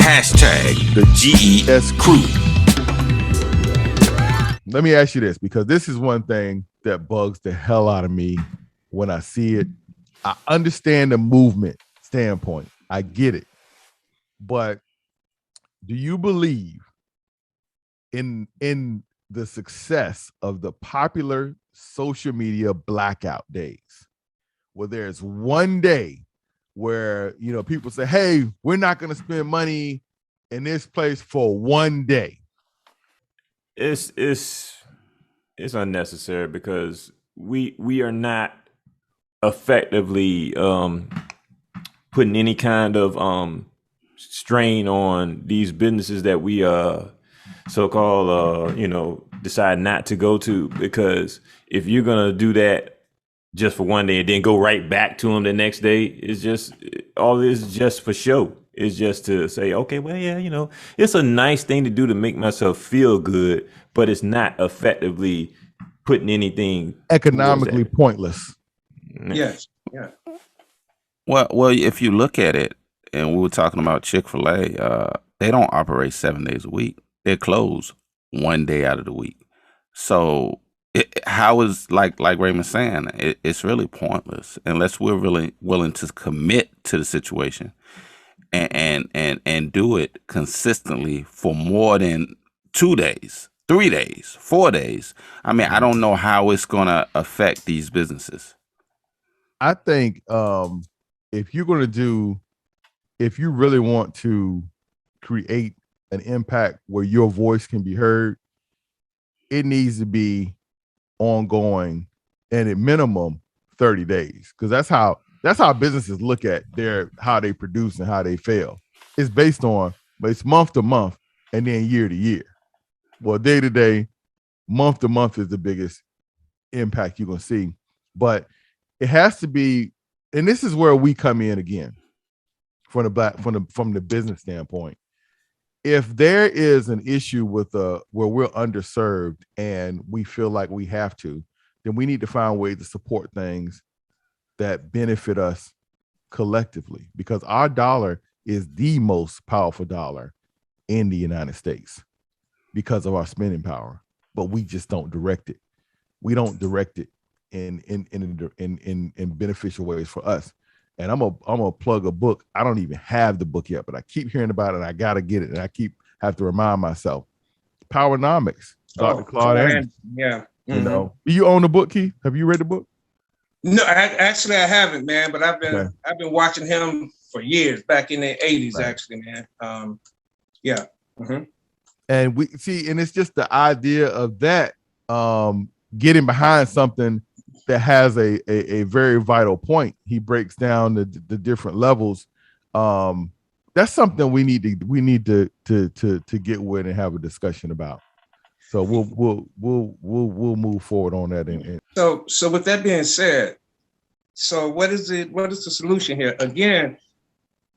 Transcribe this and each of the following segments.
Hashtag the GES crew. Let me ask you this, because this is one thing that bugs the hell out of me when I see it. I understand the movement standpoint. I get it. But do you believe in the success of the popular social media blackout days, where there's one day where, you know, people say, hey, we're not going to spend money in this place for one day? It's unnecessary, because we are not effectively putting any kind of strain on these businesses that we so-called decide not to go to, because if you're gonna do that just for one day and then go right back to them the next day, it's just all this is just for show. It's just to say, okay, well, yeah, you know, it's a nice thing to do to make myself feel good, but it's not effectively putting anything Economically pointless. Yes. Yeah. Well, if you look at it, and we were talking about Chick-fil-A, they don't operate 7 days a week. They're closed one day out of the week. So how is, like Raymond's saying, it's really pointless unless we're really willing to commit to the situation and do it consistently for more than 2 days, 3 days, 4 days. I mean, I don't know how it's going to affect these businesses. I think if you really want to create an impact where your voice can be heard, it needs to be ongoing and at minimum 30 days, because that's how businesses look at how they produce and how they fail. It's based on, but it's month to month and then year to year. Well, day to day, month to month is the biggest impact you're gonna see. But it has to be, and this is where we come in again from the business standpoint. If there is an issue with where we're underserved and we feel like we have to, then we need to find ways to support things that benefit us collectively, because our dollar is the most powerful dollar in the United States because of our spending power, but we just don't direct it. We don't direct it in beneficial ways for us. And I'm gonna plug a book. I don't even have the book yet, but I keep hearing about it and I gotta get it. And I have to remind myself. Powernomics, Dr. ClaudAnderson. Yeah. Mm-hmm. You know, do you own the book, Keith? Have you read the book? No, I haven't, man, but I've been watching him for years, back in the 80s, right. Actually, man. Yeah. Mm-hmm. And we see, and it's just the idea of that, getting behind something that has a very vital point. He breaks down the different levels. That's something we need to get with and have a discussion about. So we'll move forward on that. So with that being said, so what is the solution here? Again,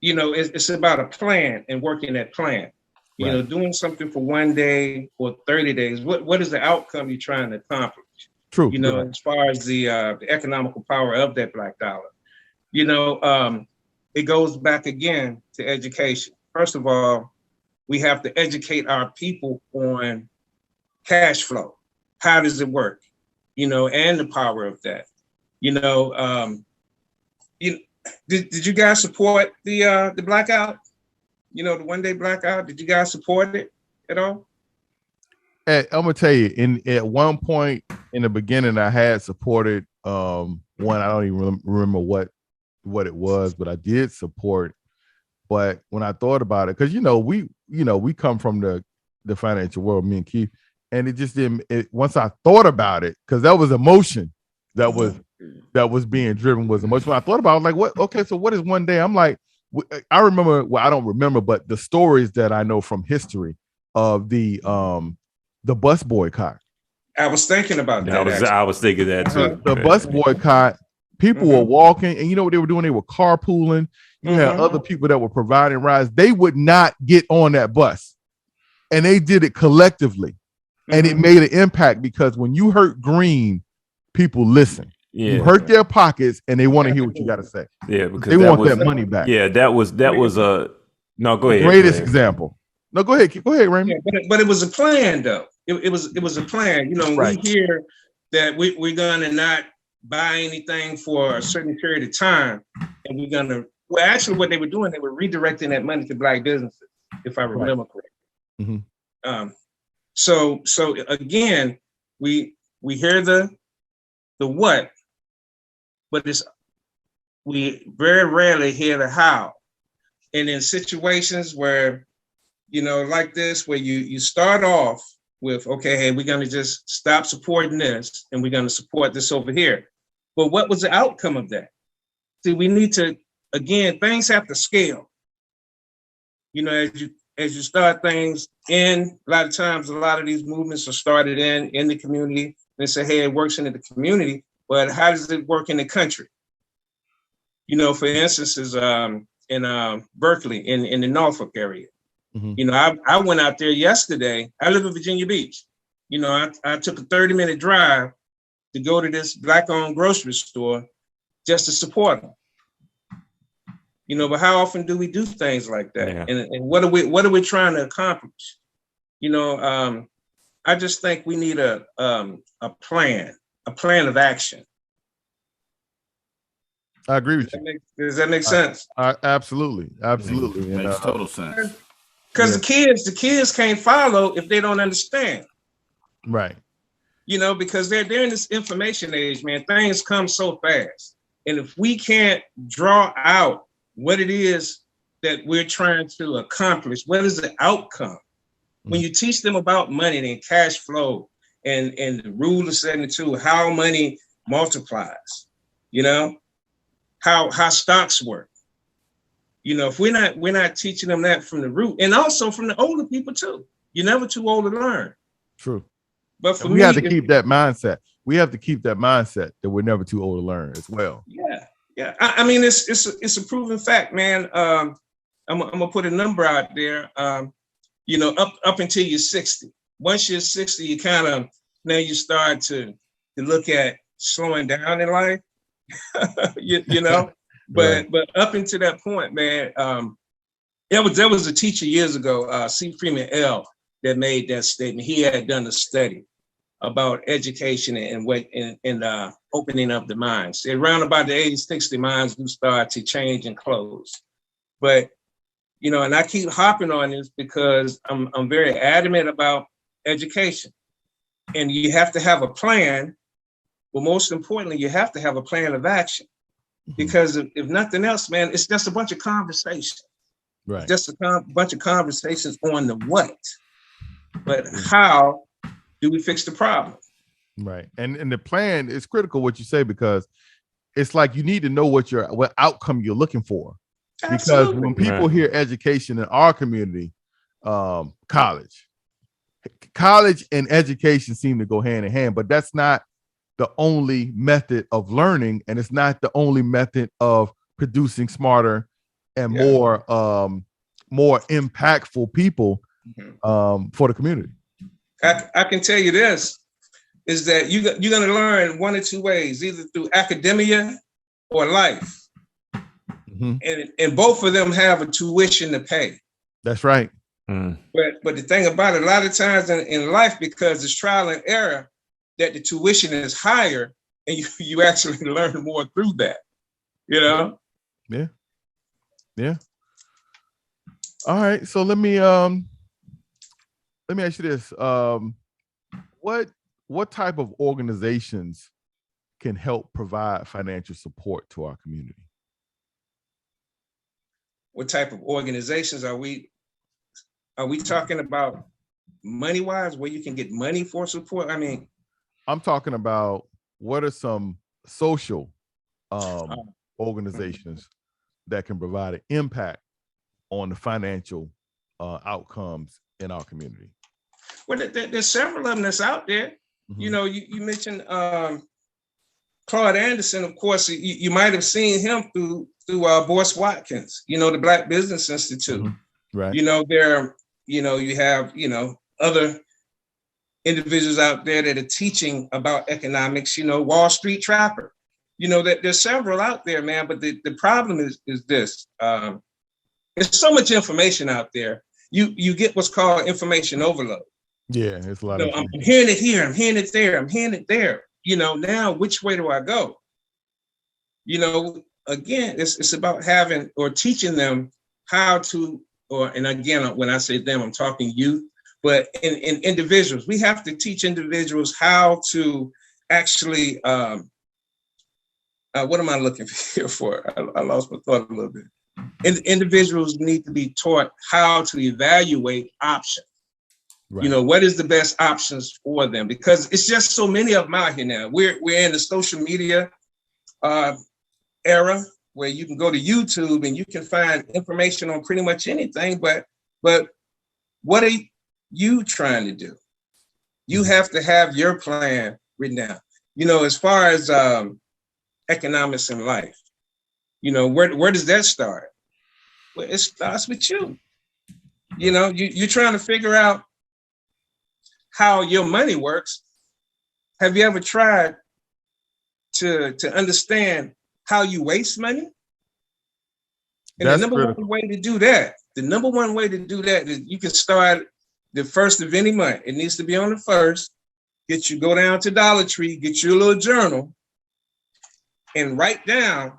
you know, it's about a plan and working that plan. You know, doing something for 1 day or 30 days. What is the outcome you're trying to accomplish? True. You know, as far as the economical power of that black dollar. You know, it goes back again to education. First of all, we have to educate our people on cash flow. How does it work? You know, and the power of that. You know, did you guys support the blackout? You know, the 1 day blackout. Did you guys support it at all? I'm gonna tell you, at one point in the beginning, I had supported one. I don't even remember what it was, but I did support. But when I thought about it, because we come from the financial world, me and Keith, and it just didn't. Once I thought about it, because that was emotion that was being driven was emotion. When I thought about it, I was like, what? Okay, so what is 1 day? I'm like, I remember. Well, I don't remember, but the stories that I know from history of the bus boycott. I was thinking about that. I was thinking that too. The bus boycott, people were walking, and you know what they were doing? They were carpooling. You had other people that were providing rides. They would not get on that bus, and they did it collectively, and it made an impact, because when you hurt green, people listen. Yeah. You hurt their pockets, and they want to hear what you got to say. Yeah, because they want that money back. Yeah, that was No, go ahead. Greatest Go ahead. example. No, go ahead, Raymond. Yeah, but it was a plan though. It was a plan. You know, Right. we hear that we're gonna not buy anything for a certain period of time, and we're gonna. Well, actually, what they were doing, they were redirecting that money to Black businesses, if I remember correctly. Mm-hmm. So again, we hear the what, but we very rarely hear the how. And in situations where, you know, like this, where you start off with, okay, hey, we're gonna just stop supporting this and we're gonna support this over here. But what was the outcome of that? See, we need to, again, things have to scale. You know, as you start things in, a lot of times, a lot of these movements are started in the community. They say, hey, it works in the community, but how does it work in the country? You know, for instance, is in Berkeley, in the Norfolk area. Mm-hmm. You know, I went out there yesterday. I live in Virginia Beach. You know, I took a 30-minute drive to go to this Black-owned grocery store just to support them. You know, but how often do we do things like that? Yeah. And what are we trying to accomplish? You know, I just think we need a plan of action. I agree with you. Does that make sense? Absolutely. Makes total sense. Because the kids can't follow if they don't understand. Right. You know, because they're in this information age, man. Things come so fast. And if we can't draw out what it is that we're trying to accomplish, what is the outcome? When you teach them about money and cash flow and the rule of 72, how money multiplies, you know, how stocks work. You know, if we're not teaching them that from the root, and also from the older people too. You're never too old to learn. True. But for we me, have to keep that mindset. We have to keep that mindset that we're never too old to learn as well. Yeah. I mean, it's a proven fact, man. I'm gonna put a number out there. You know, up until you're 60. Once you're 60, you kind of now you start to look at slowing down in life. you know, but up until that point, man, there was a teacher years ago, C. Freeman L., that made that statement. He had done a study about education and opening up the minds. Around about the age 60, minds do start to change and close. But you know, and I keep hopping on this because I'm very adamant about education, and you have to have a plan. But most importantly, you have to have a plan of action, because if nothing else, man, it's just a bunch of conversations. Right. Just a bunch of conversations on the what, but how do we fix the problem? Right. And the plan is critical, what you say, because it's like you need to know what outcome you're looking for. Because Absolutely. when people hear education in our community, college and education seem to go hand in hand, but that's not the only method of learning, and it's not the only method of producing smarter and more impactful people for the community. I can tell you this, is that you're going to learn one or two ways, either through academia or life. And both of them have a tuition to pay. That's right. But the thing about it, a lot of times in life, because it's trial and error, that the tuition is higher, and you actually learn more through that. You know? Yeah. All right. So let me ask you this. What type of organizations can help provide financial support to our community? What type of organizations are we talking about, money-wise, where you can get money for support? I mean, I'm talking about what are some social organizations that can provide an impact on the financial outcomes in our community? Well, there's several of them that's out there. You know, you mentioned Claude Anderson. Of course, you might have seen him through Boyce Watkins, you know, the Black Business Institute. Right. You know, you have, other individuals out there that are teaching about economics, you know, Wall Street Trapper. You know, that there's several out there, man. But the problem is this. There's so much information out there. You get what's called information overload. Yeah, it's a lot So of. I'm hearing it here, I'm hearing it there, I'm hearing it there. Now which way do I go? Again, it's about having or teaching them how to, and again, when I say them, I'm talking youth, but in individuals, we have to teach individuals how to actually, what am I looking here for? I lost my thought a little bit. Individuals need to be taught how to evaluate options. Right. What is the best options for them? Because it's just so many of them out here now. We're in the social media era where you can go to YouTube and you can find information on pretty much anything. But what are you trying to do? You have to have your plan written down. As far as economics in life, where does that start? Well, it starts with you. You're trying to figure out how your money works. Have you ever tried to understand how you waste money? And That's the number one way to do that is you can start the first of any month. It needs to be on the first. Go down to Dollar Tree, get you a little journal, and write down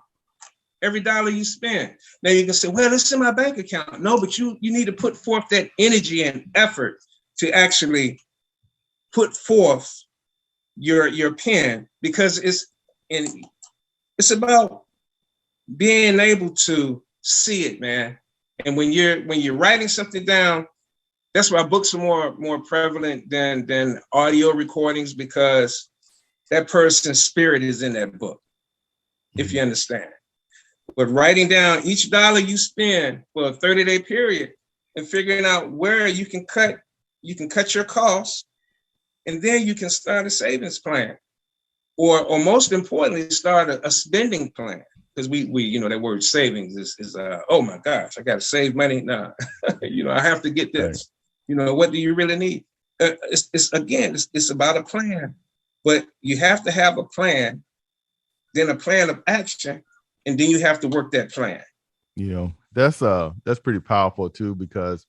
every dollar you spend. Now you can say, well, it's in my bank account. No, but you need to put forth that energy and effort to actually put forth your pen, because it's about being able to see it, man. And when you're writing something down, that's why books are more prevalent than audio recordings, because that person's spirit is in that book, if you understand. But writing down each dollar you spend for a 30-day period and figuring out where you can cut your costs, and then you can start a savings plan, or most importantly, start a spending plan. Because we that word savings is oh my gosh, I got to save money now. I have to get this. Right. What do you really need? It's about a plan, but you have to have a plan, then a plan of action, and then you have to work that plan. That's pretty powerful too, because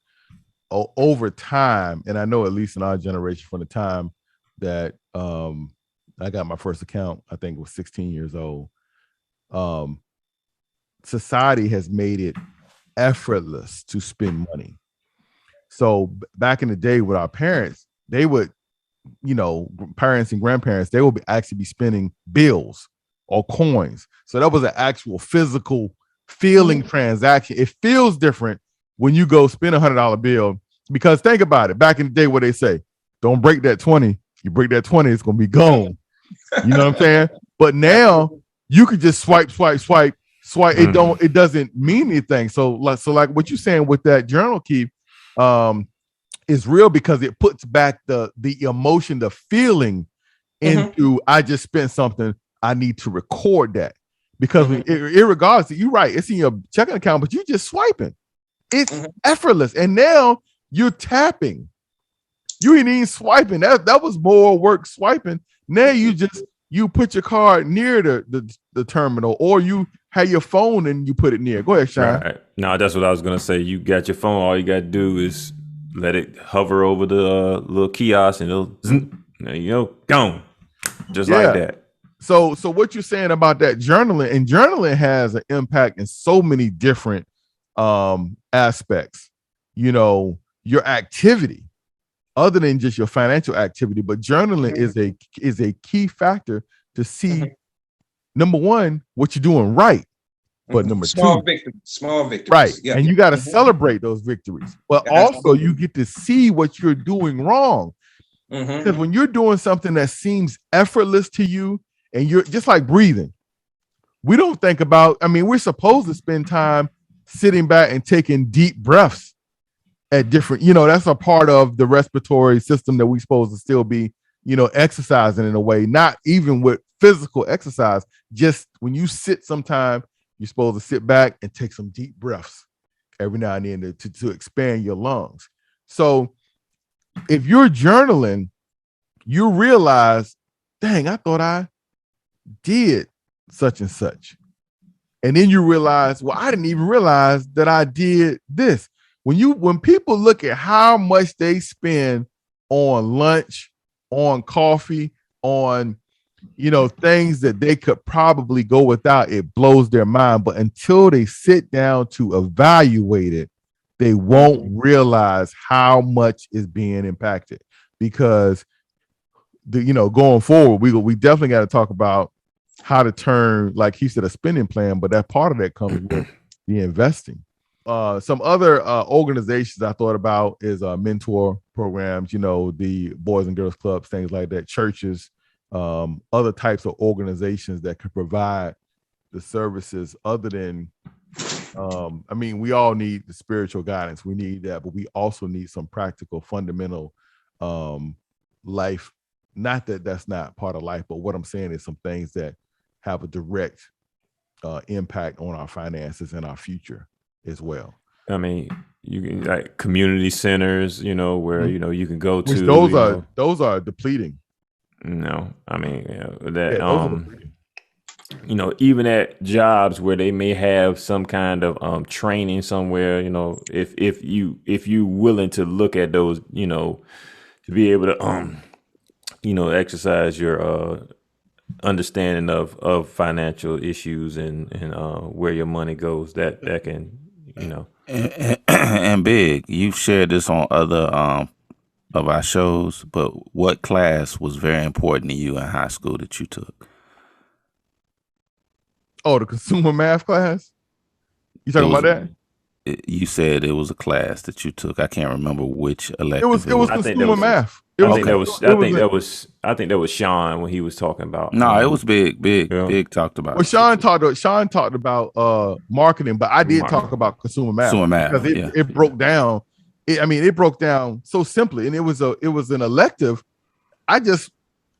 over time, and I know at least in our generation, from the time that I got my first account, I think it was 16 years old. Society has made it effortless to spend money. So back in the day with our parents, they would, parents and grandparents, they would actually be spending bills or coins. So that was an actual physical feeling transaction. It feels different when you go spend $100 bill, because think about it. Back in the day, what they say, don't break that 20. If you break that 20, it's going to be gone. You know what I'm saying? But now you could just swipe. It doesn't mean anything. So like what you're saying with that journal, Keith, is real, because it puts back the emotion, the feeling into I just spent something. I need to record that, because irregardless, you're right. It's in your checking account, but you're just swiping. It's effortless, and now you're tapping. You ain't even swiping. That was more work swiping. Now you put your card near the terminal, or you have your phone and you put it near. Go ahead, Sean. Right. No, that's what I was gonna say. You got your phone. All you got to do is let it hover over the little kiosk, and it'll there you go, gone, just like that. So what you're saying about that journaling, and journaling has an impact in so many different aspects. Your activity, other than just your financial activity, but journaling is a key factor to see, number one, what you're doing right, but number small two, victories, right? Yeah. And you got to celebrate those victories, but also you get to see what you're doing wrong, because when you're doing something that seems effortless to you, and you're just like breathing, we don't think about. I mean, we're supposed to spend time sitting back and taking deep breaths at different, that's a part of the respiratory system that we're supposed to still be, exercising in a way, not even with physical exercise. Just when you sit sometime, you're supposed to sit back and take some deep breaths every now and then to expand your lungs. So if you're journaling, you realize, dang, I thought I did such and such. And then you realize, well, I didn't even realize that I did this. When people look at how much they spend on lunch, on coffee, on things that they could probably go without, it blows their mind. But until they sit down to evaluate it, they won't realize how much is being impacted. Because going forward, we definitely got to talk about how to turn, like he said, a spending plan, but that part of that comes with the investing. Some other organizations I thought about is mentor programs, the Boys and Girls Clubs, things like that, churches, other types of organizations that could provide the services other than, we all need the spiritual guidance. We need that, but we also need some practical, fundamental life. Not that that's not part of life, but what I'm saying is some things that have a direct impact on our finances and our future as well. I mean, you can like community centers, where you can go Which to. those are depleting. No, I mean that. Yeah, those are depleting. Even at jobs where they may have some kind of training somewhere, if you willing to look at those, to be able to exercise your understanding of financial issues and where your money goes, that can and Big, you've shared this on other of our shows, but what class was very important to you in high school that you took? Oh, the consumer math class? You talking about that? You said it was a class that you took. I can't remember which elective. It was consumer math. I think that was Sean when he was talking about. No, it was Big talked about. Well, Sean talked about marketing, but I did talk about consumer math because it broke down. It broke down so simply, and it was an elective. I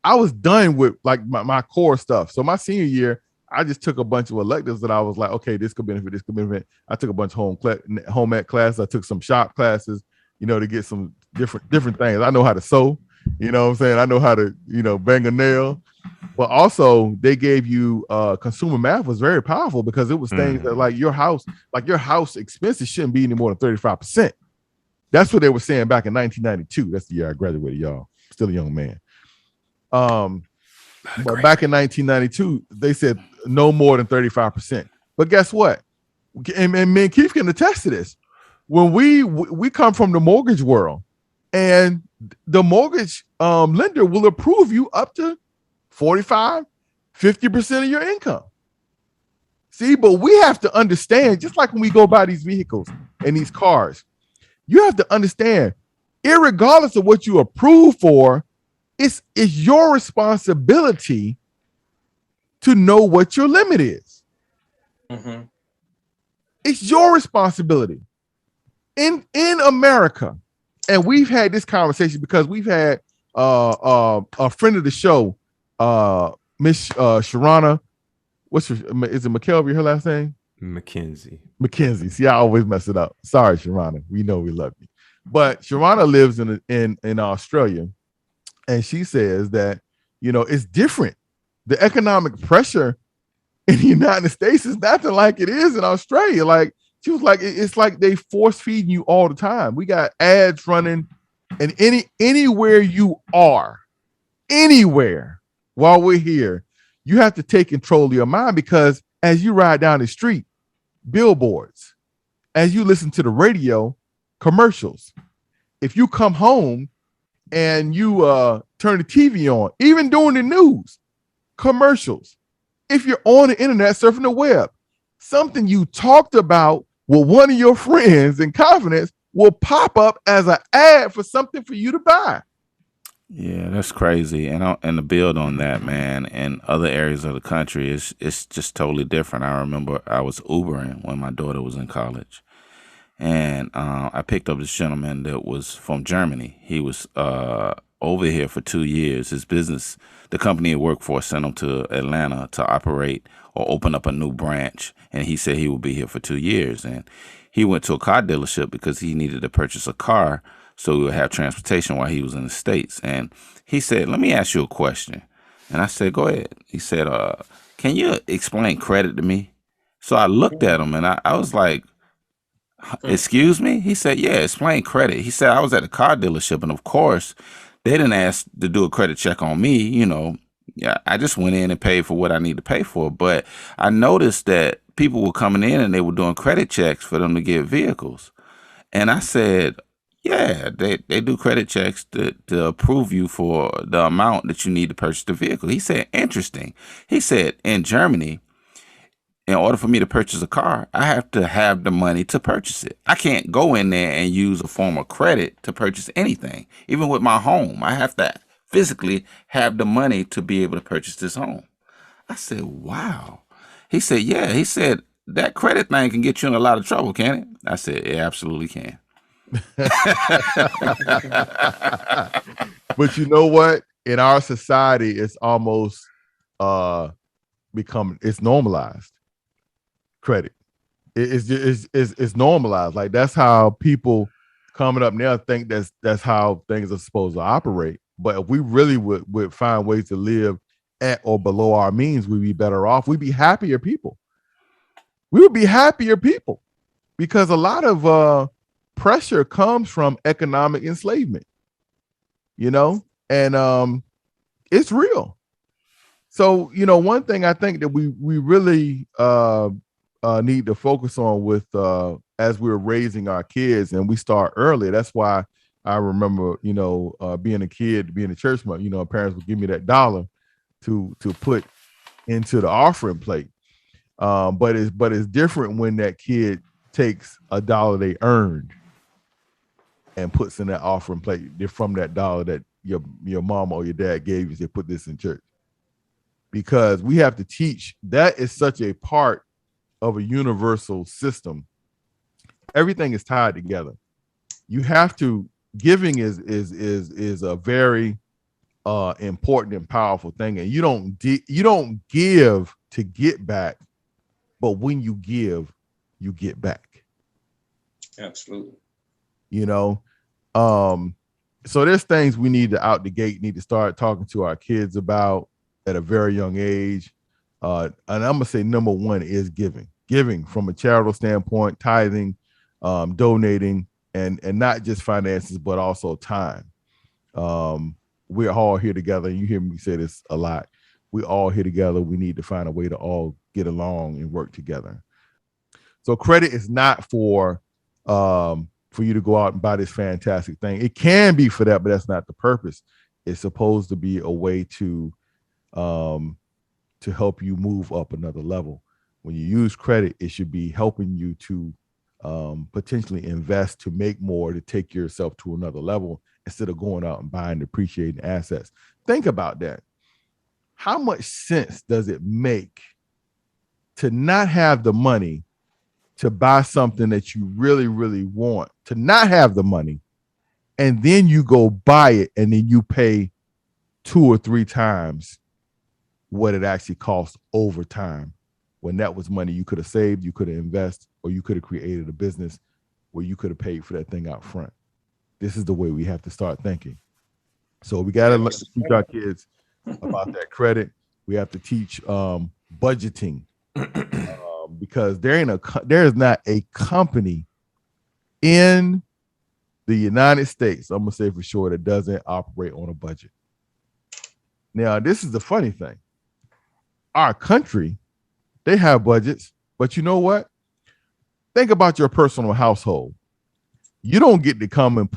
was done with like my core stuff. So my senior year, I just took a bunch of electives that I was like, okay, this could benefit, this could benefit. I took a bunch of home ec classes. I took some shop classes, to get some different things. I know how to sew, what I'm saying? I know how to, bang a nail. But also they gave you consumer math was very powerful because it was things that like your house expenses shouldn't be any more than 35%. That's what they were saying back in 1992. That's the year I graduated, y'all. Still a young man. But back in 1992, they said no more than 35%. But guess what? And me and Keith can attest to this. When we come from the mortgage world, and the mortgage lender will approve you up to 45, 50% of your income. See, but we have to understand, just like when we go buy these vehicles and these cars, you have to understand, irregardless of what you approve for, it's your responsibility to know what your limit is. Mm-hmm. It's your responsibility. In America, and we've had this conversation because we've had a friend of the show, Miss Sharana. Is it McKelvey, her last name? McKenzie. See, I always mess it up. Sorry, Sharana. We know we love you. But Sharana lives in Australia, and she says that, it's different. The economic pressure in the United States is nothing like it is in Australia. Like, she was like, it's like they force feeding you all the time. We got ads running, and anywhere you are, anywhere while we're here, you have to take control of your mind, because as you ride down the street, billboards, as you listen to the radio, commercials, if you come home and you turn the TV on, even during the news, commercials, if you're on the internet surfing the web, something you talked about with one of your friends in confidence will pop up as an ad for something for you to buy. Yeah, that's crazy. And to build on that, man, in other areas of the country, it's just totally different. I remember I was Ubering when my daughter was in college, and I picked up this gentleman that was from Germany. He was over here for 2 years. His business, the company he worked for, sent him to Atlanta to operate or open up a new branch, and he said he would be here for 2 years. And he went to a car dealership because he needed to purchase a car so he would have transportation while he was in the States. And he said, "Let me ask you a question." And I said, "Go ahead." He said, "Can you explain credit to me?" So I looked at him and I was like, excuse me? He said, yeah, explain credit. He said, I was at a car dealership and of course they didn't ask to do a credit check on me. You know, yeah, I just went in and paid for what I need to pay for. But I noticed that people were coming in and they were doing credit checks for them to get vehicles. And I said, yeah, they do credit checks to approve you for the amount that you need to purchase the vehicle. He said, interesting. He said, in Germany, in order for me to purchase a car, I have to have the money to purchase it. I can't go in there and use a form of credit to purchase anything. Even with my home, I have to physically have the money to be able to purchase this home. I said, wow. He said, yeah. He said, that credit thing can get you in a lot of trouble, can it? I said, it absolutely can. But you know what? In our society, it's almost it's normalized. Credit. It's normalized. Like that's how people coming up now think that's how things are supposed to operate. But if we really would find ways to live at or below our means, we'd be better off. We'd be happier people. We would be happier people because a lot of pressure comes from economic enslavement, you know, and it's real. So, you know, one thing I think that we really need to focus on with as we're raising our kids, and we start early. That's why I remember, you know, being a kid, being a church, you know, parents would give me that $1 to put into the offering plate. But it's different when that kid takes $1 they earned and puts in that offering plate from that $1 that your mom or your dad gave you. They put this in church, because we have to teach. That is such a part of a universal system. Everything is tied together. You have to. Giving is a very important and powerful thing, and you don't give to get back, but when you give, you get back. Absolutely. You know, so there's things we need to out the gate, need to start talking to our kids about at a very young age. And I'm gonna say number one is giving from a charitable standpoint, tithing, donating, and not just finances, but also time. We're all here together. You hear me say this a lot. We're all here together. We need to find a way to all get along and work together. So credit is not for you to go out and buy this fantastic thing. It can be for that, but that's not the purpose. It's supposed to be a way to help you move up another level. When you use credit, it should be helping you to potentially invest, to make more, to take yourself to another level instead of going out and buying depreciating assets. Think about that. How much sense does it make to not have the money to buy something that you really, really want, to not have the money, and then you go buy it and then you pay 2 or 3 times what it actually costs over time, when that was money you could have saved, you could have invested, or you could have created a business where you could have paid for that thing out front. This is the way we have to start thinking. So we got to teach our kids about that credit. We have to teach budgeting, because there is not a company in the United States, I'm gonna say for sure, that doesn't operate on a budget. Now, this is the funny thing. Our country, they have budgets, but you know what? Think about your personal household. You don't get to come and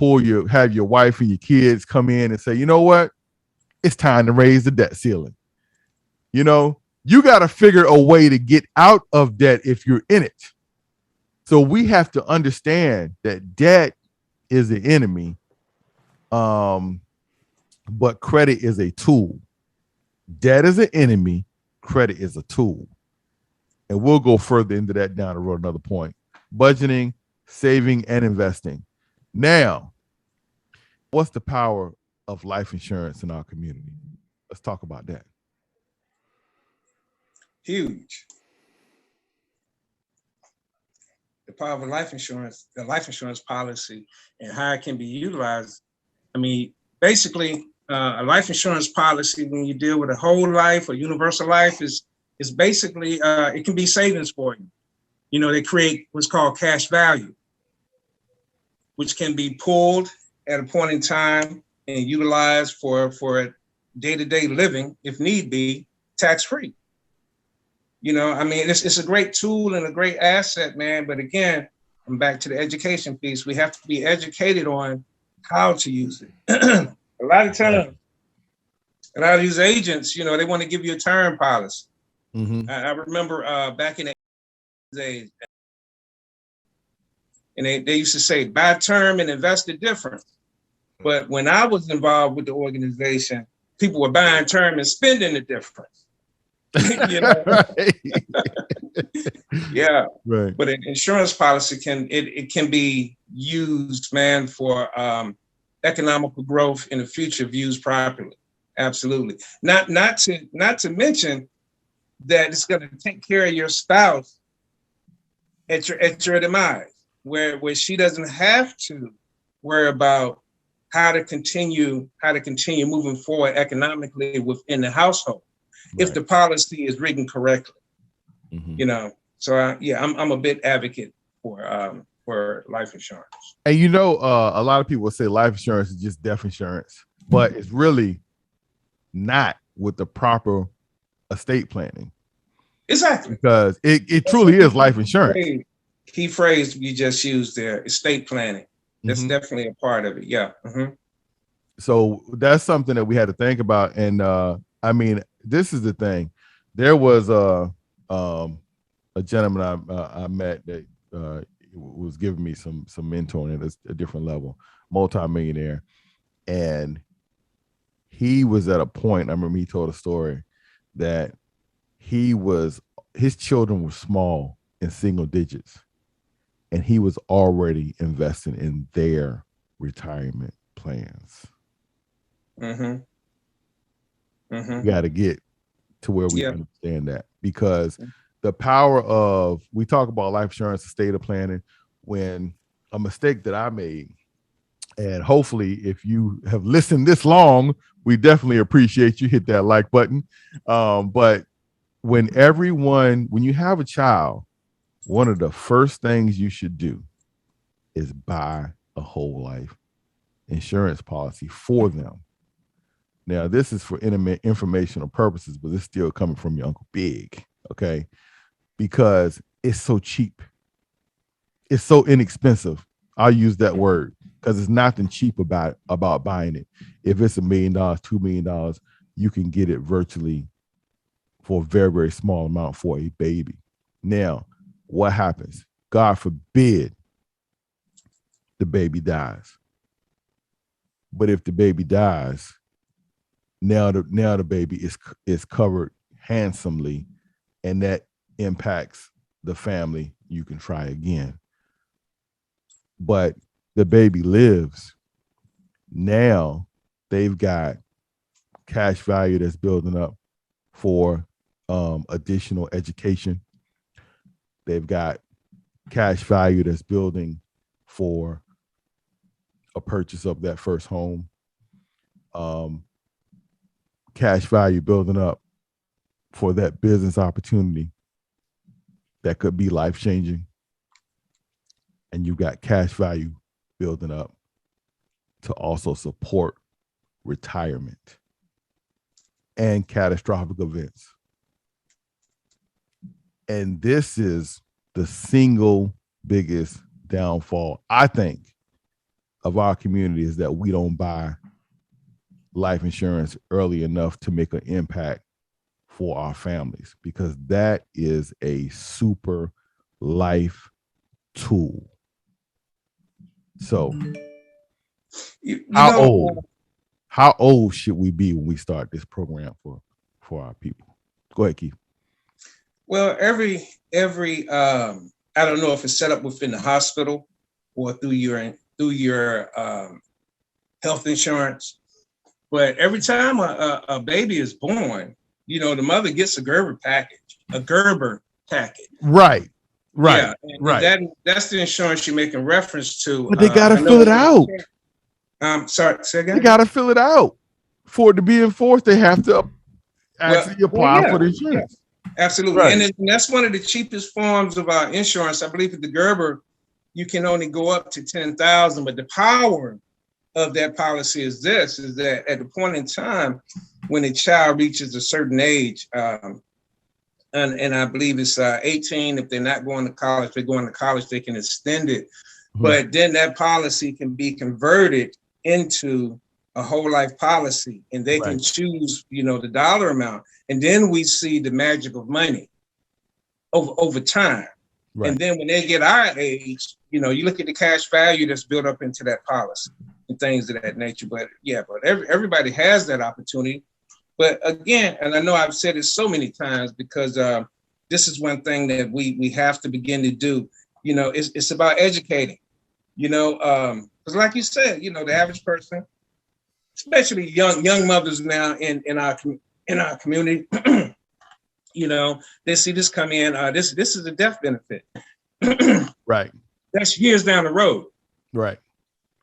have your wife and your kids come in and say, you know what? It's time to raise the debt ceiling. You know, you got to figure a way to get out of debt if you're in it. So we have to understand that debt is the enemy, but credit is a tool. Debt is an enemy, credit is a tool. And we'll go further into that down the road, another point. Budgeting, saving, and investing. Now, what's the power of life insurance in our community? Let's talk about that. Huge. The power of life insurance, the life insurance policy, and how it can be utilized. I mean, basically, a life insurance policy, when you deal with a whole life or universal life, is basically it can be savings for you. They create what's called cash value, which can be pulled at a point in time and utilized for day-to-day living, if need be, tax-free. It's a great tool and a great asset, man. But again, I'm back to the education piece. We have to be educated on how to use it. A lot of times, a lot of these agents, they want to give you a term policy. Mm-hmm. I remember back in the days, and they used to say buy term and invest the difference. But when I was involved with the organization, people were buying term and spending the difference. Yeah. Right. But an insurance policy can be used, man, for economical growth in the future if used properly. Absolutely. Not to mention that it's going to take care of your spouse at your demise, where she doesn't have to worry about how to continue moving forward economically within the household, if the policy is written correctly. Mm-hmm. So I'm a big advocate for life insurance. And a lot of people say life insurance is just death insurance, but it's really not with the proper estate planning. Exactly. Because it truly is life insurance. Key phrase you just used there, estate planning. That's definitely a part of it. Yeah. Mm-hmm. So that's something that we had to think about. And this is the thing. There was a gentleman I met that was giving me some mentoring at a different level, multimillionaire, and he was at a point. I remember he told a story that his children were small in single digits, and he was already investing in their retirement plans. Mm-hmm. Mm-hmm. We got to get to where we understand that, because the power of, we talk about life insurance, estate planning, when a mistake that I made, and hopefully if you have listened this long, we definitely appreciate you, hit that like button. But when you have a child, one of the first things you should do is buy a whole life insurance policy for them. Now, this is for informational purposes, but it's still coming from your Uncle Big, okay? Because it's so cheap. It's so inexpensive. I'll use that word because there's nothing cheap about buying it. If it's $1 million, $2 million, you can get it virtually for a very, very small amount for a baby. Now, what happens? God forbid the baby dies. But if the baby dies, now the baby is covered handsomely, and that impacts the family. You can try again. But the baby lives. Now they've got cash value that's building up for additional education. They've got cash value that's building for a purchase of that first home. Cash value building up for that business opportunity that could be life-changing. And you've got cash value building up to also support retirement and catastrophic events. And this is the single biggest downfall, I think, of our community, is that we don't buy life insurance early enough to make an impact for our families, because that is a super life tool. So how old should we be when we start this program for our people? Go ahead, Keith. Well, every I don't know if it's set up within the hospital or through your health insurance, but every time a baby is born, the mother gets a Gerber package. Right. Yeah, that's the insurance you're making reference to. But they gotta fill it out. Sorry, say again? They gotta fill it out for it to be enforced. They have to actually apply for the insurance. Absolutely. Right. And that's one of the cheapest forms of insurance. I believe at the Gerber, you can only go up to 10,000, but the power of that policy is that at the point in time when a child reaches a certain age, and I believe it's 18, if they're not going to college, they're going to college, they can extend it. Mm-hmm. But then that policy can be converted into a whole life policy, and they can choose, the dollar amount. And then we see the magic of money over time. Right. And then when they get our age, you look at the cash value that's built up into that policy and things of that nature. But everybody has that opportunity. But again, and I know I've said it so many times, because this is one thing that we have to begin to do. It's about educating, because like you said, the average person, especially young mothers now in our community, they see this come in. This is a death benefit. Right. That's years down the road. Right.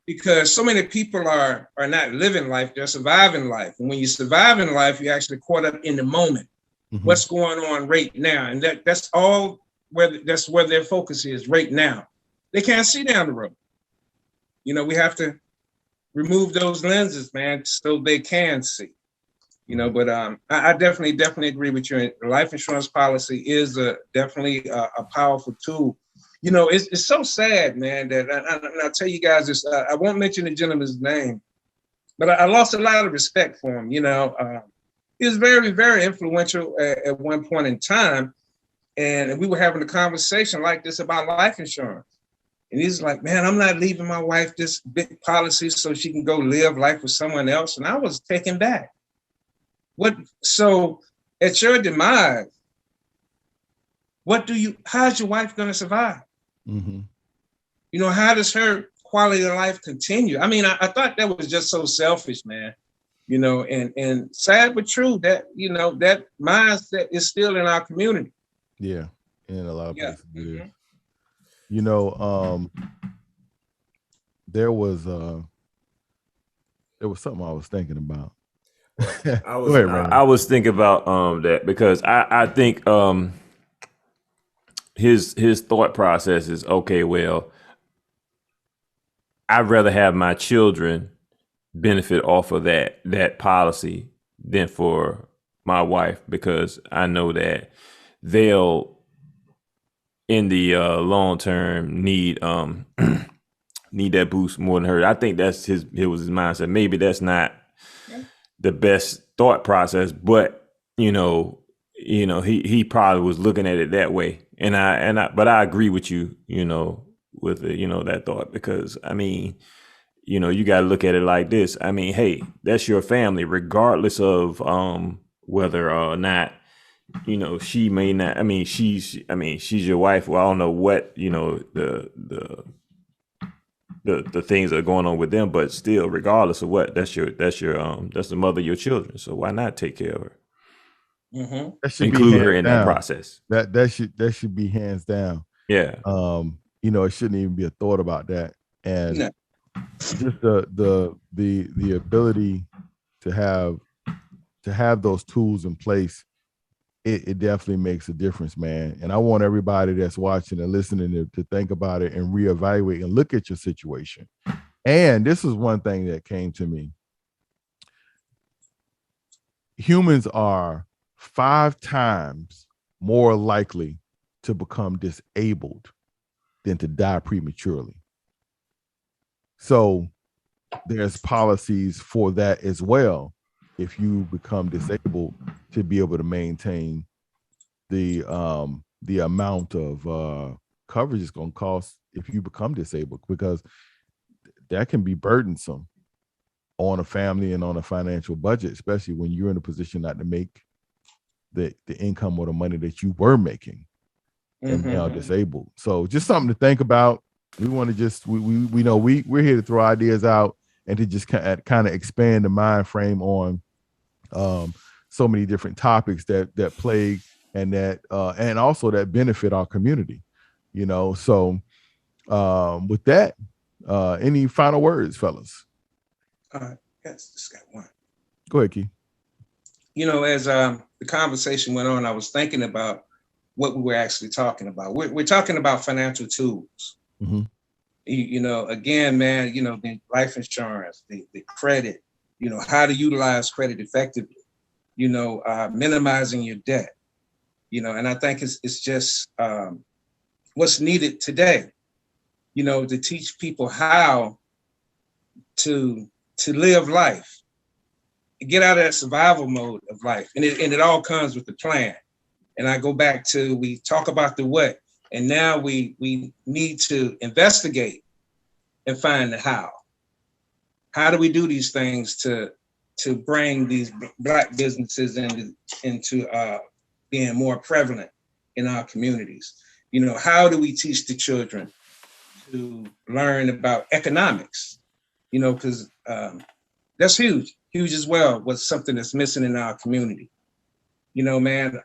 Because so many people are not living life, they're surviving life. And when you survive in life, you're actually caught up in the moment. Mm-hmm. What's going on right now? And that's where their focus is right now. They can't see down the road. We have to remove those lenses, man, so they can see. But I definitely agree with you. The life insurance policy is definitely a powerful tool. It's so sad, man, that I'll tell you guys this. I won't mention the gentleman's name, but I lost a lot of respect for him. He was very, very influential at one point in time. And we were having a conversation like this about life insurance. And he's like, man, I'm not leaving my wife this big policy so she can go live life with someone else. And I was taken back. So at your demise, how's your wife going to survive? Mm-hmm. How does her quality of life continue? I mean, I thought that was just so selfish, man, and sad but true that, that mindset is still in our community. Yeah. In a lot of places. Mm-hmm. There was something I was thinking about. I was thinking about that because I think his thought process is, okay, well, I'd rather have my children benefit off of that policy than for my wife, because I know that they'll in the long term need that boost more than her. I think it was his mindset. Maybe that's not the best thought process, but he probably was looking at it that way. But I agree with you, with that thought, because I mean, you got to look at it like this. I mean, hey, that's your family, regardless of whether or not she may not. I mean, she's your wife. Well, I don't know what the things that are going on with them, but still, regardless of what, that's the mother of your children. So why not take care of her? Mm-hmm. That should include her in that process. That should be hands down. Yeah. It shouldn't even be a thought about that. And just the ability to have those tools in place, it definitely makes a difference, man. And I want everybody that's watching and listening to think about it and reevaluate and look at your situation. And this is one thing that came to me. Humans are 5 times more likely to become disabled than to die prematurely. So there's policies for that as well. If you become disabled, to be able to maintain the amount of coverage it's going to cost if you become disabled, because that can be burdensome on a family and on a financial budget, especially when you're in a position not to make the income or the money that you were making and now disabled. So just something to think about. We want to we're here to throw ideas out and to just kind of expand the mind frame on so many different topics that plague and that and also that benefit our community. So with that, any final words, fellas? Yes, just got one. Go ahead, Keith. as the conversation went on, I was thinking about what we were actually talking about. We're talking about financial tools. Mhm. Again, man, the life insurance, the credit, how to utilize credit effectively, minimizing your debt, and I think it's just what's needed today, to teach people how to live life, get out of that survival mode of life. And it all comes with the plan. And I go back to, we talk about the what, and now we need to investigate and find the how. How do we do these things to bring these Black businesses into being more prevalent in our communities? How do we teach the children to learn about economics? Because that's huge as well, was something that's missing in our community. Man,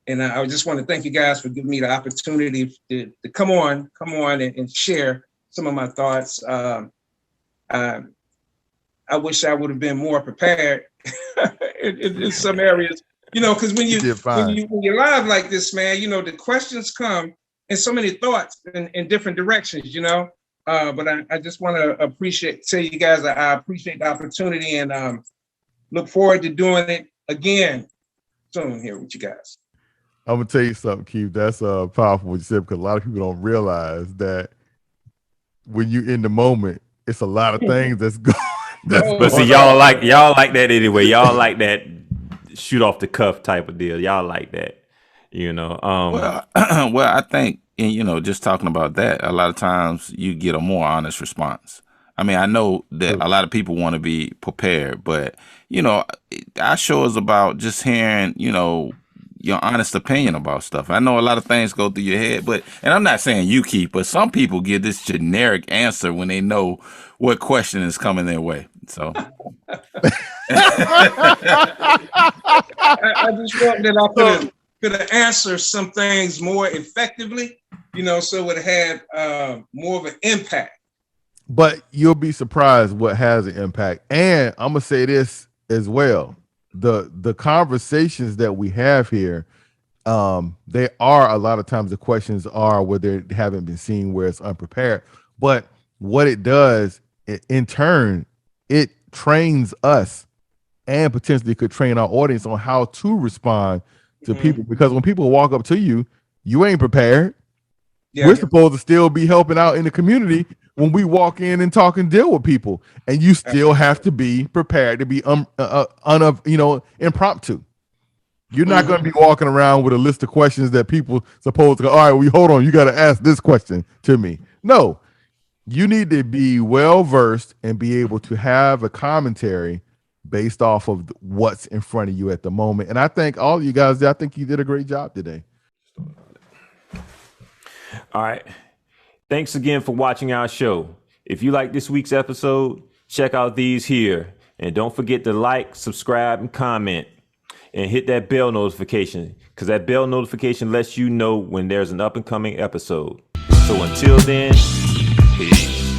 and I just want to thank you guys for giving me the opportunity to come on and share some of my thoughts. I wish I would have been more prepared in some areas, because when you're live like this, man, the questions come in so many thoughts in different directions, but I just want to tell you guys I appreciate the opportunity, and look forward to doing it again soon here with you guys. I'm gonna tell you something, Keith. That's powerful what you said, because a lot of people don't realize that when you're in the moment, it's a lot of things that's going. But see, y'all like that anyway. Y'all like that shoot off the cuff type of deal. Y'all like that, Well, I think, and just talking about that, a lot of times you get a more honest response. I mean, I know that a lot of people want to be prepared, but our show is about just hearing, your honest opinion about stuff. I know a lot of things go through your head, and I'm not saying you keep, but some people give this generic answer when they know what question is coming their way. So I just felt that I could have answered some things more effectively, so it had more of an impact. But you'll be surprised what has an impact. And I'm gonna say this as well: the conversations that we have here, they are a lot of times the questions are where they haven't been seen, where it's unprepared. But what it does, in turn, it trains us and potentially could train our audience on how to respond to people. Because when people walk up to you, you ain't prepared. Yeah. We're supposed to still be helping out in the community when we walk in and talk and deal with people, and you still have to be prepared to be impromptu. You're not going to be walking around with a list of questions that people supposed to go, all right, hold on, you got to ask this question to me. No, you need to be well versed and be able to have a commentary based off of what's in front of you at the moment. And I think all of you guys, I think you did a great job today. All right. Thanks again for watching our show. If you like this week's episode, check out these here. And don't forget to like, subscribe, and comment. And hit that bell notification, because that bell notification lets you know when there's an up and coming episode. So until then, peace.